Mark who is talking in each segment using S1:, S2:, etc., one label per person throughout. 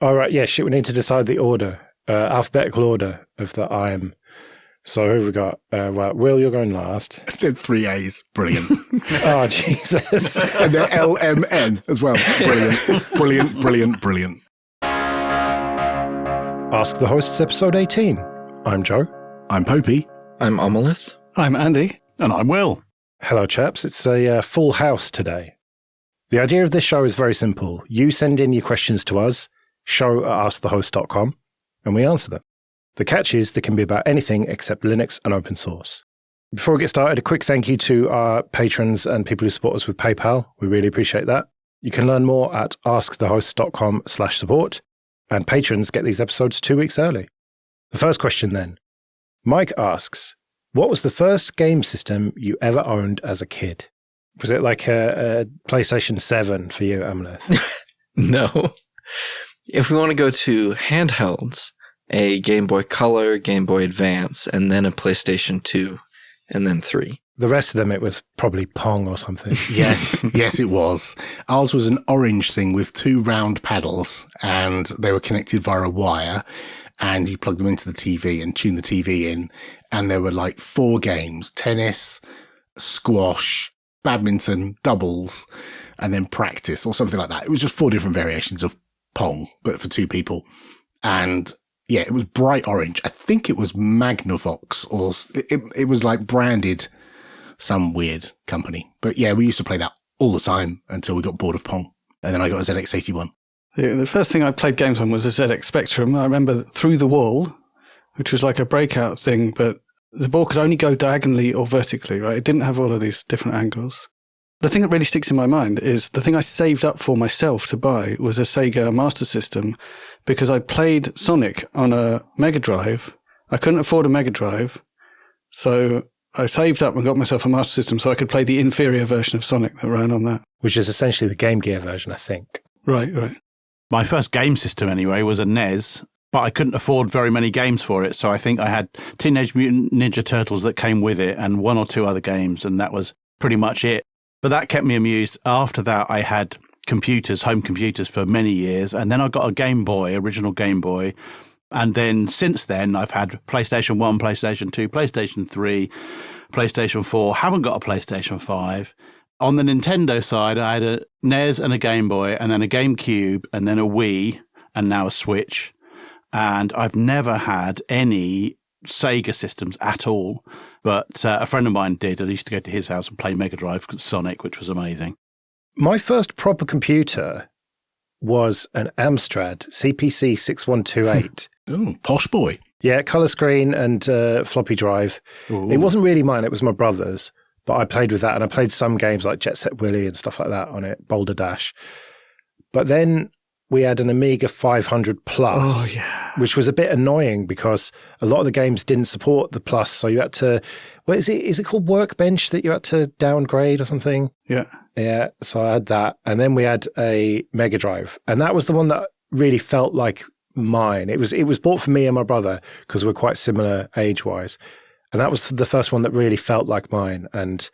S1: All right, yeah, shit, we need to decide the order, alphabetical order of the I am. So who have we got? Well, Will, you're going last.
S2: Did 3 A's. Brilliant.
S1: Oh, Jesus.
S2: And they're LMN as well. Brilliant. Brilliant, brilliant, brilliant.
S1: Ask the Hosts, episode 18. I'm Joe.
S2: I'm Popey.
S3: I'm Amolith.
S4: I'm Andy.
S5: And I'm Will.
S1: Hello, chaps. It's a full house today. The idea of this show is very simple. You send in your questions to us, show@askthehost.com, and we answer them. The catch is they can be about anything except Linux and open source. Before we get started, a quick thank you to our patrons and people who support us with PayPal. We really appreciate that. You can learn more at askthehost.com/support, and patrons get these episodes 2 weeks early. The first question then. Mike asks, what was the first game system you ever owned as a kid? Was it like a PlayStation 7 for you, Amolith?
S3: No. If we want to go to handhelds, a Game Boy Color, Game Boy Advance, and then a PlayStation 2, and then 3.
S1: The rest of them, it was probably Pong or something.
S2: Yes, yes, it was. Ours was an orange thing with 2 round paddles, and they were connected via a wire, and you plug them into the TV and tune the TV in, and there were like 4 games: tennis, squash, badminton, doubles, and then practice or something like that. It was just 4 different variations of Pong, but for 2 people. And yeah, it was bright orange. I think it was Magnavox, or it was like branded some weird company. But yeah, we used to play that all the time until we got bored of Pong. And then I got a ZX81.
S4: The first thing I played games on was a ZX Spectrum. I remember Through the Wall, which was like a breakout thing, but the ball could only go diagonally or vertically, right? It didn't have all of these different angles. The thing that really sticks in my mind is the thing I saved up for myself to buy was a Sega Master System, because I played Sonic on a Mega Drive. I couldn't afford a Mega Drive, so I saved up and got myself a Master System so I could play the inferior version of Sonic that ran on that.
S1: Which is essentially the Game Gear version, I think.
S4: Right, right.
S5: My first game system, anyway, was a NES, but I couldn't afford very many games for it, so I think I had Teenage Mutant Ninja Turtles that came with it and 1 or 2 other games, and that was pretty much it. But that kept me amused. After that, I had computers, home computers for many years. And then I got a Game Boy, original Game Boy. And then since then, I've had PlayStation 1, PlayStation 2, PlayStation 3, PlayStation 4. Haven't got a PlayStation 5. On the Nintendo side, I had a NES and a Game Boy, and then a GameCube, and then a Wii, and now a Switch. And I've never had any Sega systems at all, but a friend of mine did. I used to go to his house and play Mega Drive Sonic, which was amazing.
S1: My first proper computer was an Amstrad CPC 6128.
S2: Ooh, posh boy.
S1: Yeah, colour screen and floppy drive.
S5: Ooh.
S1: It wasn't really mine, it was my brother's, but I played with that, and I played some games like Jet Set Willy and stuff like that on it, Boulder Dash. But then we had an Amiga 500 Plus, which was a bit annoying because a lot of the games didn't support the Plus. So you had to, what is it called Workbench that you had to downgrade or something?
S4: Yeah.
S1: Yeah. So I had that. And then we had a Mega Drive. And that was the one that really felt like mine. It was bought for me and my brother because we're quite similar age-wise. And that was the first one that really felt like mine. And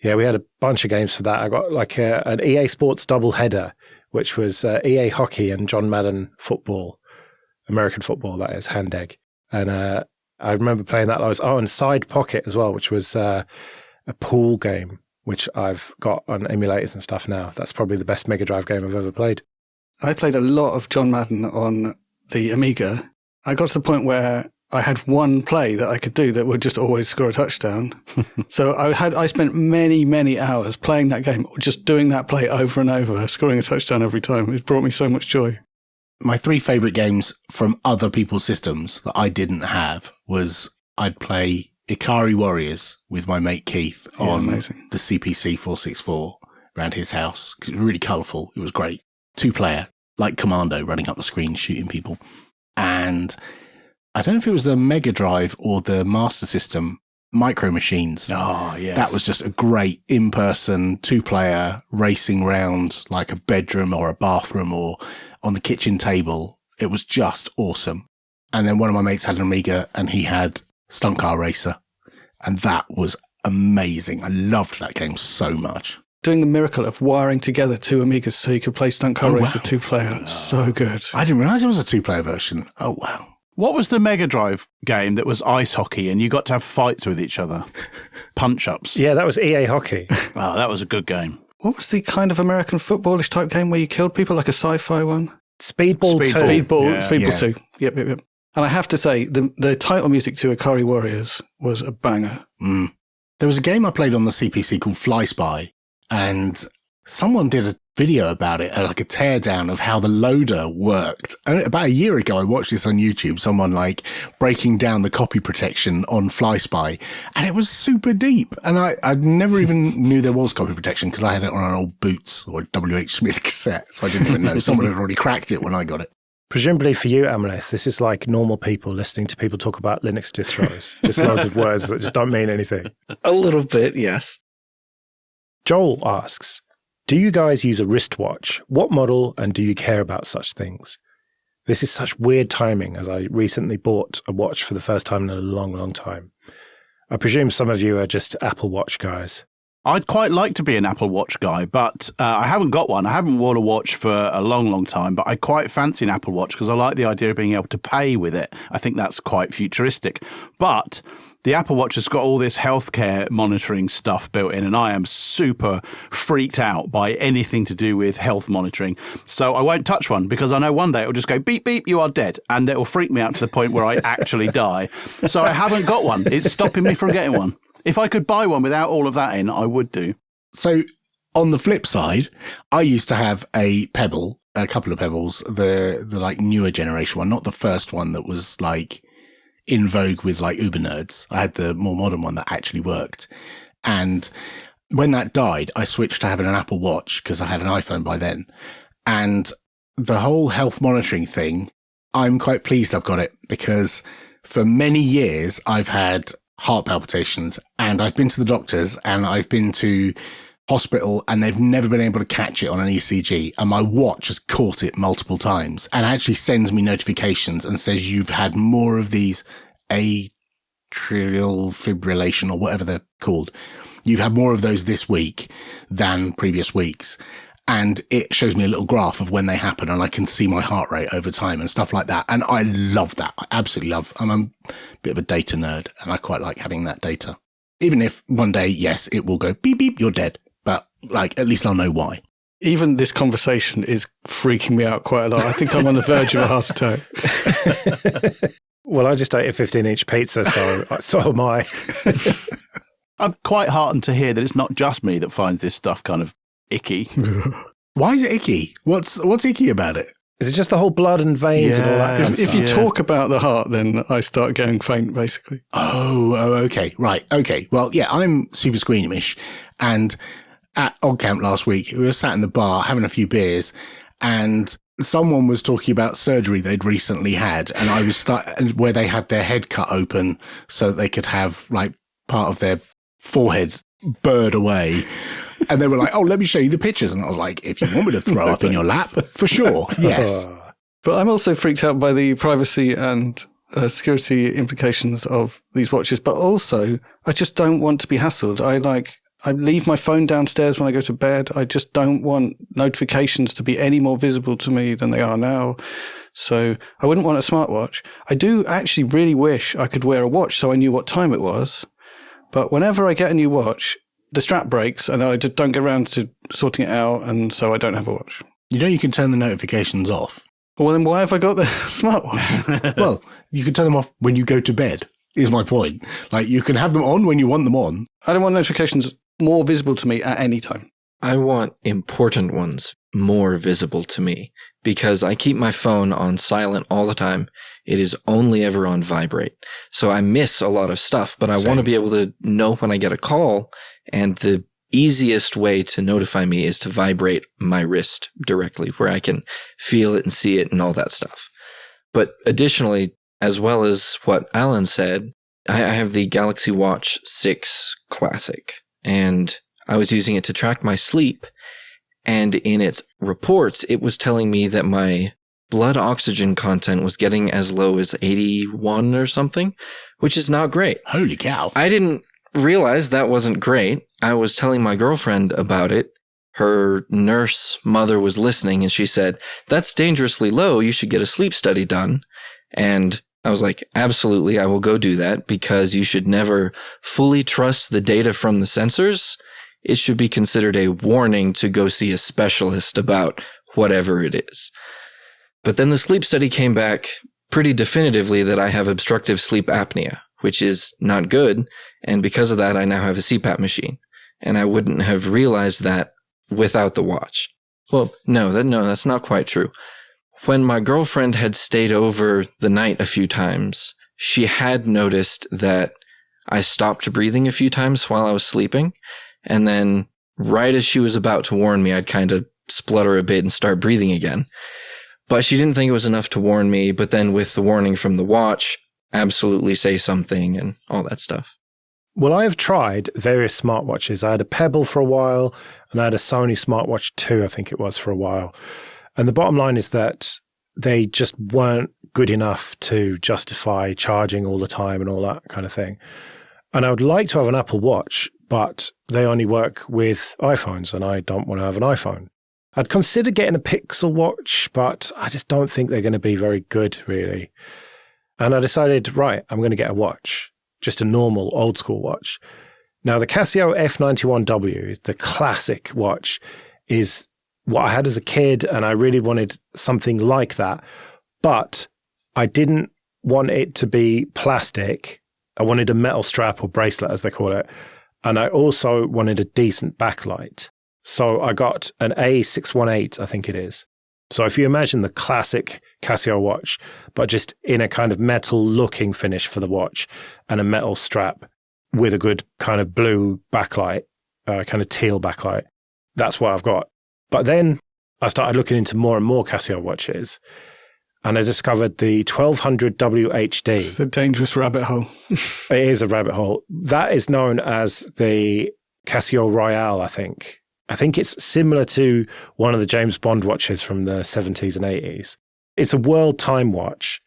S1: yeah, we had a bunch of games for that. I got like an EA Sports double header, which was EA Hockey and John Madden football, American football, that is, hand egg. And I remember playing that. And Side Pocket as well, which was a pool game, which I've got on emulators and stuff now. That's probably the best Mega Drive game I've ever played.
S4: I played a lot of John Madden on the Amiga. I got to the point where I had one play that I could do that would just always score a touchdown. So I spent many, many hours playing that game, just doing that play over and over, scoring a touchdown every time. It brought me so much joy.
S2: My 3 favourite games from other people's systems that I didn't have was I'd play Ikari Warriors with my mate Keith on the CPC 464 around his house because it was really colourful. It was great. 2-player, like Commando, running up the screen, shooting people. And I don't know if it was the Mega Drive or the Master System, Micro Machines.
S5: Oh, yes.
S2: That was just a great in-person 2-player racing round like a bedroom or a bathroom or on the kitchen table. It was just awesome. And then one of my mates had an Amiga and he had Stunt Car Racer. And that was amazing. I loved that game so much.
S4: doing the miracle of wiring together 2 Amigas so you could play Stunt Car Racer
S2: wow.
S4: 2-player. So good.
S2: I didn't realise it was a 2-player version. Oh, wow.
S5: What was the Mega Drive game that was ice hockey and you got to have fights with each other? Punch-ups.
S1: Yeah, that was EA Hockey.
S5: Oh, that was a good game.
S4: What was the kind of American footballish type game where you killed people, like a sci-fi one?
S1: Speedball 2.
S4: Speedball 2. Yep. And I have to say, the title music to Ikari Warriors was a banger.
S2: Mm. There was a game I played on the CPC called Fly Spy, and someone did a video about it, like a teardown of how the loader worked. And about a year ago, I watched this on YouTube, someone like breaking down the copy protection on Fly Spy, and it was super deep. And I never even knew there was copy protection because I had it on an old Boots or WH Smith cassette, so I didn't even know. Someone had already cracked it when I got it.
S1: Presumably for you, Amolith, this is like normal people listening to people talk about Linux distros. Just loads of words that just don't mean anything.
S3: A little bit, yes.
S1: Joel asks, do you guys use a wristwatch? What model, and do you care about such things? This is such weird timing, as I recently bought a watch for the first time in a long, long time. I presume some of you are just Apple Watch guys.
S5: I'd quite like to be an Apple Watch guy, but I haven't got one. I haven't worn a watch for a long, long time, but I quite fancy an Apple Watch because I like the idea of being able to pay with it. I think that's quite futuristic. But the Apple Watch has got all this healthcare monitoring stuff built in, and I am super freaked out by anything to do with health monitoring. So I won't touch one because I know one day it will just go, beep, beep, you are dead. And it will freak me out to the point where I actually die. So I haven't got one. It's stopping me from getting one. If I could buy one without all of that in, I would do.
S2: So on the flip side, I used to have a Pebble, a couple of Pebbles, the like newer generation one, not the first one that was like in vogue with like Uber nerds. I had the more modern one that actually worked. And when that died, I switched to having an Apple Watch because I had an iPhone by then. And the whole health monitoring thing, I'm quite pleased I've got it because for many years I've had heart palpitations and I've been to the doctors and I've been to hospital and they've never been able to catch it on an ECG, and my watch has caught it multiple times and actually sends me notifications and says you've had more of these atrial fibrillation or whatever they're called. You've had more of those this week than previous weeks. And it shows me a little graph of when they happen and I can see my heart rate over time and stuff like that. And I love that. I absolutely love. I'm a bit of a data nerd and I quite like having that data. Even if one day, yes, it will go beep, beep, you're dead. But like, at least I'll know why.
S4: Even this conversation is freaking me out quite a lot. I think I'm on the verge of a heart attack.
S1: Well, I just ate a 15-inch pizza, so am I.
S5: I'm quite heartened to hear that it's not just me that finds this stuff kind of icky.
S2: Why is it icky? What's icky about it?
S1: Is it just the whole blood and veins and all that kind of
S4: If
S1: stuff?
S4: you talk about the heart, then I start getting faint, basically.
S2: Oh, okay. Right. Okay. Well, yeah, I'm super squeamish. And at Odd Camp last week, we were sat in the bar having a few beers and someone was talking about surgery they'd recently had. And I was where they had their head cut open so that they could have like part of their forehead burred away. And they were like, oh, let me show you the pictures. And I was like, if you want me to throw up in your lap, for sure. Yes.
S4: But I'm also freaked out by the privacy and security implications of these watches. But also, I just don't want to be hassled. I leave my phone downstairs when I go to bed. I just don't want notifications to be any more visible to me than they are now. So I wouldn't want a smartwatch. I do actually really wish I could wear a watch so I knew what time it was. But whenever I get a new watch, the strap breaks and I just don't get around to sorting it out, and so I don't have a watch.
S2: You know you can turn the notifications off.
S4: Well, then why have I got the smartwatch?
S2: Well, you can turn them off when you go to bed, is my point. Like, you can have them on when you want them on.
S4: I don't want notifications more visible to me at any time.
S3: I want important ones more visible to me because I keep my phone on silent all the time. It is only ever on vibrate. So I miss a lot of stuff, but I want to be able to know when I get a call. And the easiest way to notify me is to vibrate my wrist directly where I can feel it and see it and all that stuff. But additionally, as well as what Alan said, I have the Galaxy Watch 6 Classic, and I was using it to track my sleep. And in its reports, it was telling me that my blood oxygen content was getting as low as 81 or something, which is not great.
S2: Holy cow.
S3: I didn't realize that wasn't great. I was telling my girlfriend about it, her nurse mother was listening and she said, "That's dangerously low. You should get a sleep study done." And I was like, absolutely, I will go do that, because you should never fully trust the data from the sensors. It should be considered a warning to go see a specialist about whatever it is. But then the sleep study came back pretty definitively that I have obstructive sleep apnea, which is not good. And because of that, I now have a CPAP machine. And I wouldn't have realized that without the watch. Well, no, that's not quite true. When my girlfriend had stayed over the night a few times, she had noticed that I stopped breathing a few times while I was sleeping. And then right as she was about to warn me, I'd kind of splutter a bit and start breathing again. But she didn't think it was enough to warn me. But then with the warning from the watch, absolutely say something and all that stuff.
S1: Well, I have tried various smartwatches. I had a Pebble for a while, and I had a Sony Smartwatch 2, I think it was, for a while. And the bottom line is that they just weren't good enough to justify charging all the time and all that kind of thing. And I would like to have an Apple Watch, but they only work with iPhones, and I don't want to have an iPhone. I'd consider getting a Pixel Watch, but I just don't think they're going to be very good, really. And I decided, right, I'm going to get a watch, just a normal old school watch. Now, the Casio F91W, the classic watch, is what I had as a kid, and I really wanted something like that. But I didn't want it to be plastic. I wanted a metal strap or bracelet, as they call it. And I also wanted a decent backlight. So I got an A618, I think it is. So if you imagine the classic Casio watch, but just in a kind of metal looking finish for the watch and a metal strap with a good kind of blue backlight, kind of teal backlight, that's what I've got. But then I started looking into more and more Casio watches, and I discovered the 1200 WHD.
S4: It's a dangerous rabbit hole.
S1: It is a rabbit hole. That is known as the Casio Royale, I think. I think it's similar to one of the James Bond watches from the 70s and 80s. It's a world time watch,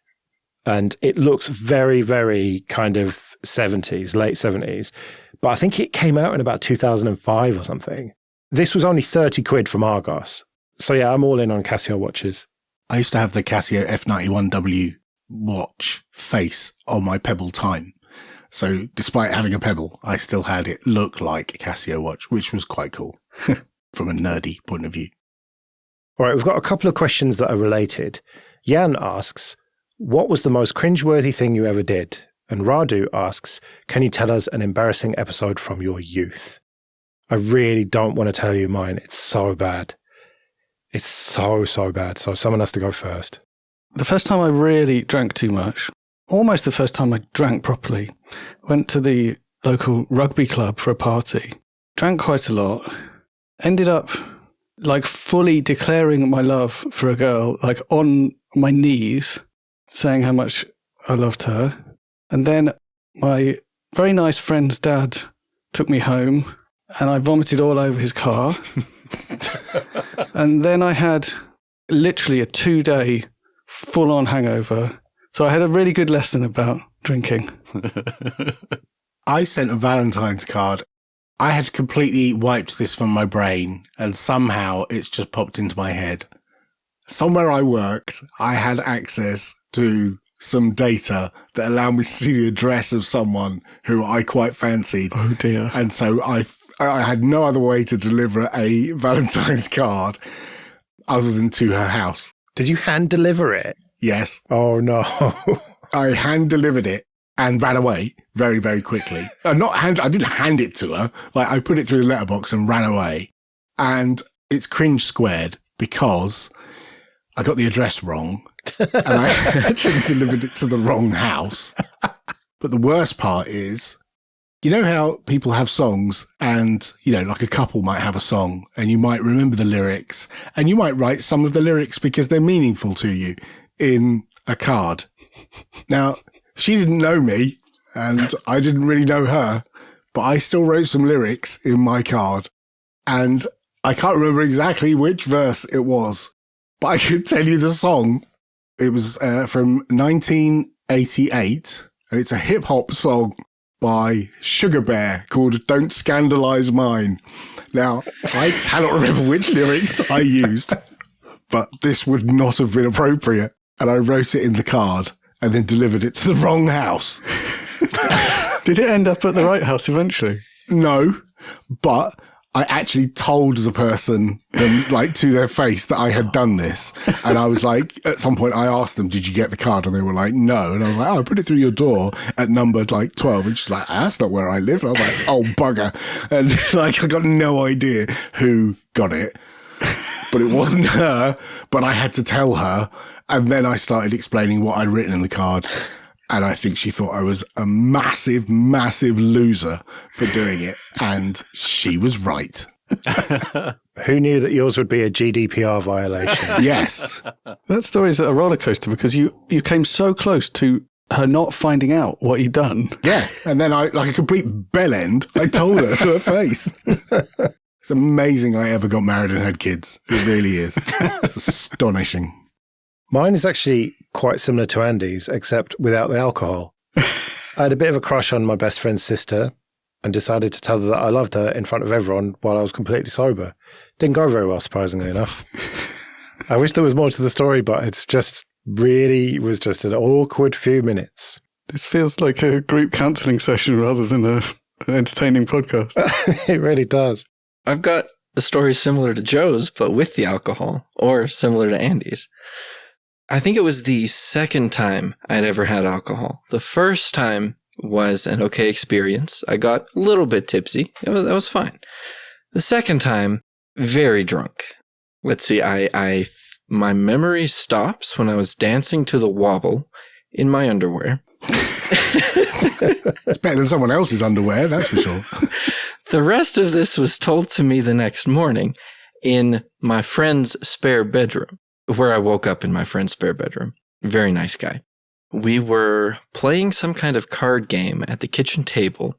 S1: and it looks very, very kind of 70s, late 70s. But I think it came out in about 2005 or something. This was only 30 quid from Argos. So yeah, I'm all in on Casio watches.
S2: I used to have the Casio F91W watch face on my Pebble Time. So despite having a Pebble, I still had it look like a Casio watch, which was quite cool from a nerdy point of view.
S1: All right, we've got a couple of questions that are related. Jan asks, what was the most cringeworthy thing you ever did? And Radu asks, can you tell us an embarrassing episode from your youth? I really don't want to tell you mine. It's so bad. It's so bad. So someone has to go first.
S4: The first time I really drank too much, almost the first time I drank properly, went to the local rugby club for a party, drank quite a lot, ended up like fully declaring my love for a girl, like on my knees, saying how much I loved her. And then my very nice friend's dad took me home, and I vomited all over his car. And then I had literally a 2-day full-on hangover. So I had a really good lesson about drinking.
S2: I sent a Valentine's card. I had completely wiped this from my brain, and somehow it's just popped into my head. Somewhere I worked, I had access to some data that allowed me to see the address of someone who I quite fancied.
S4: Oh dear.
S2: And so I had no other way to deliver a Valentine's card other than to her house.
S1: Did you hand deliver it?
S2: Yes.
S1: Oh, no.
S2: I hand delivered it and ran away very, very quickly. I didn't hand it to her. Like, I put it through the letterbox and ran away. And it's cringe squared because I got the address wrong and I actually delivered it to the wrong house. But the worst part is, you know how people have songs and, you know, like a couple might have a song and you might remember the lyrics and you might write some of the lyrics because they're meaningful to you in a card. Now, she didn't know me and I didn't really know her, but I still wrote some lyrics in my card, and I can't remember exactly which verse it was, but I can tell you the song. It was from 1988 and it's a hip hop song. by Sugar Bear called Don't Scandalise Mine. Now, I cannot remember which lyrics I used, but this would not have been appropriate. And I wrote it in the card and then delivered it to the wrong house.
S4: Did it end up at the right house eventually?
S2: No, but I actually told the person, like, to their face that I had done this. And I was like, at some point I asked them, did you get the card? And they were like, no. And I was like, oh, I put it through your door at number like 12. And she's like, that's not where I live. And I was like, oh, bugger. And like, I got no idea who got it, but it wasn't her, but I had to tell her. And then I started explaining what I'd written in the card. And I think she thought I was a massive, massive loser for doing it. And she was right.
S1: Who knew that yours would be a GDPR violation?
S2: Yes.
S4: That story is a roller coaster because you came so close to her not finding out what you'd done.
S2: Yeah. And then I, like a complete bell end, I told her to her face. It's amazing I ever got married and had kids. It really is. It's astonishing.
S1: Mine is actually quite similar to Andy's, except without the alcohol. I had a bit of a crush on my best friend's sister and decided to tell her that I loved her in front of everyone while I was completely sober. Didn't go very well, surprisingly enough. I wish there was more to the story, but it's just really was just an awkward few minutes.
S4: This feels like a group counselling session rather than an entertaining podcast.
S1: It really does.
S3: I've got a story similar to Joe's, but with the alcohol, or similar to Andy's. I think it was the second time I'd ever had alcohol. The first time was an okay experience. I got a little bit tipsy. That was fine. The second time, very drunk. Let's see, my memory stops when I was dancing to the wobble in my underwear.
S2: It's better than someone else's underwear, that's for sure.
S3: The rest of this was told to me the next morning in my friend's spare bedroom, where I woke up in my friend's spare bedroom. Very nice guy. We were playing some kind of card game at the kitchen table,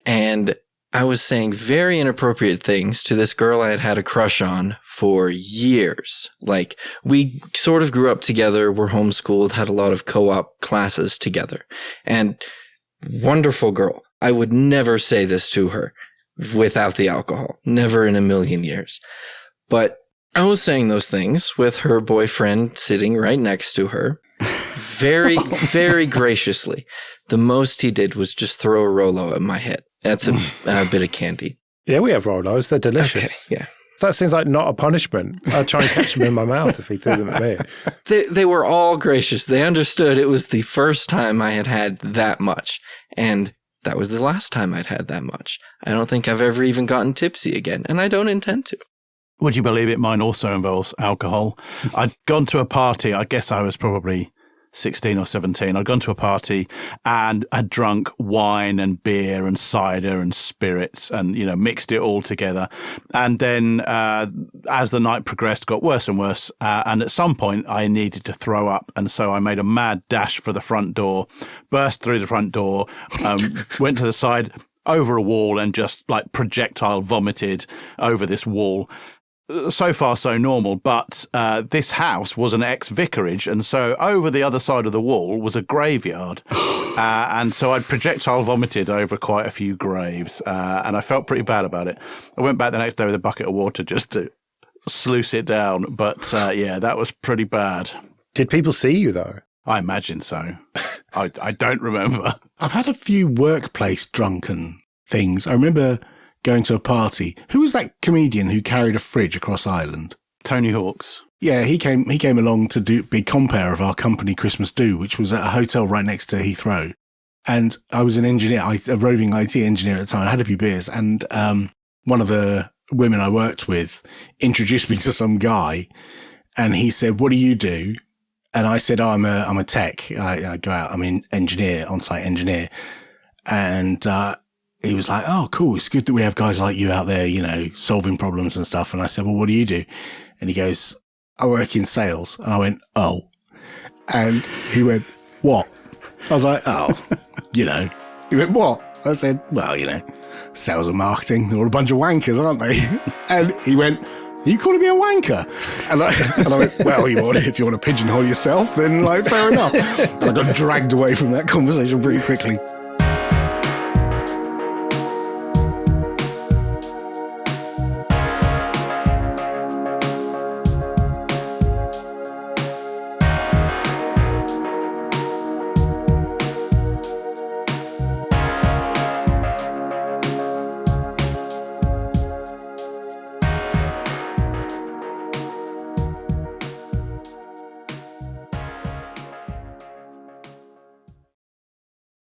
S3: and I was saying very inappropriate things to this girl I had had a crush on for years. Like, we sort of grew up together, were homeschooled, had a lot of co-op classes together, and wonderful girl. I would never say this to her without the alcohol. Never in a million years. But I was saying those things with her boyfriend sitting right next to her. Very, very graciously. The most he did was just throw a Rolo at my head. That's a bit of candy.
S1: Yeah, we have Rolos. They're delicious.
S3: Okay, yeah.
S1: That seems like not a punishment. I'd try and catch them in my mouth if he threw them at me.
S3: They were all gracious. They understood it was the first time I had had that much. And that was the last time I'd had that much. I don't think I've ever even gotten tipsy again, and I don't intend to.
S5: Would you believe it? Mine also involves alcohol. I'd gone to a party. I guess I was probably 16 or 17. I'd gone to a party and had drunk wine and beer and cider and spirits and, mixed it all together. And then as the night progressed, got worse and worse. And at some point I needed to throw up. And so I made a mad dash for the front door, burst through the front door, went to the side over a wall and just like projectile vomited over this wall. So far, so normal, but this house was an ex-vicarage, and so over the other side of the wall was a graveyard. And so I'd projectile vomited over quite a few graves, and I felt pretty bad about it. I went back the next day with a bucket of water just to sluice it down, but yeah, that was pretty bad.
S1: Did people see you, though?
S5: I imagine so. I don't remember.
S2: I've had a few workplace drunken things. I remember going to a party. Who was that comedian who carried a fridge across Ireland?
S5: Tony Hawk's.
S2: Yeah, he came along to be compere of our company Christmas Do, which was at a hotel right next to Heathrow. And I was an engineer, a roving IT engineer at the time. I had a few beers, and one of the women I worked with introduced me to some guy, and he said, "What do you do?" And I said, "Oh, I'm a tech. I go out. I'm an engineer, on-site engineer." And he was like, "Oh, cool. It's good that we have guys like you out there, solving problems and stuff." And I said, "Well, what do you do?" And he goes, "I work in sales." And I went, "Oh." And he went, "What?" I was like, "Oh, He went, "What?" I said, "Well, sales and marketing. They're all a bunch of wankers, aren't they?" And he went, "Are you calling me a wanker?" And I went, "Well, if you want to pigeonhole yourself, then fair enough." And I got dragged away from that conversation pretty quickly.